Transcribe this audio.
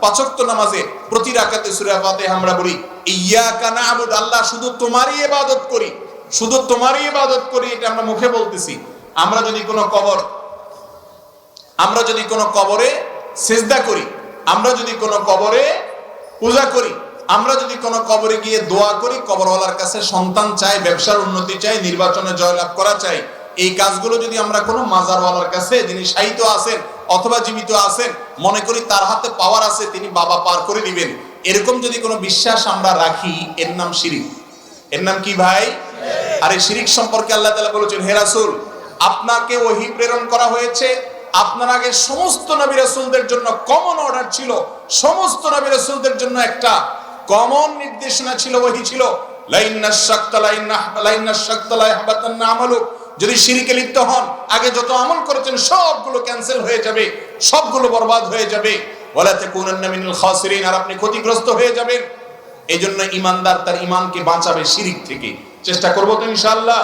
পাঁচ ওয়াক্ত নামাজে প্রতি রাকাতে সূরা ফাতিহা আমরা বলি ইয়্যাকা না'বুদু, আল্লাহ শুধু তোমারই ইবাদত করি, শুধু তোমারই ইবাদত করি। এটা আমরা মুখে বলতেছি। আমরা যদি কোনো কবরে সিজদা করি, আমরা যদি কোনো কবরে পূজা করি, আমরা যদি কোনো কবরে গিয়ে দোয়া করি, কবরওয়ালার কাছে সন্তান চাই, ব্যবসার উন্নতি চাই, নির্বাচনে জয়লাভ করা চাই, এই কাজগুলো যদি আমরা কোনো মাজারওয়ালার কাছে, যিনি শায়িত আছেন অথবা জীবিত আছেন, মনে করি তার হাতে পাওয়ার আছে, তিনি বাবা পার করে দিবেন, এরকম যদি কোনো বিশ্বাস আমরা রাখি, এর নাম শিরিক। এর নাম কি ভাই? আর এই শিরিক সম্পর্কে আল্লাহ তাআলা বলেছেন, হে রাসূল, আপনাকে ওহী প্রেরণ করা হয়েছে, আপনার আগে সমস্ত নবী রাসূলদের জন্য কমন অর্ডার ছিল, সমস্ত নবী রাসূলদের জন্য একটা কমন নির্দেশনা ছিল, ওহী ছিল, যদি শিরকে লিপ্ত হন, আগে যত আমল করেছেন সবগুলো ক্যান্সেল হয়ে যাবে, সবগুলো বরবাদ হয়ে যাবে, ওয়ালা তাকুনান্না মিনাল খাসিরিন, আর আপনি ক্ষতিগ্রস্ত হয়ে যাবেন। এই জন্য ঈমানদার তার ঈমানকে বাঁচাবে শিরক থেকে। চেষ্টা করব তো ইনশাআল্লাহ।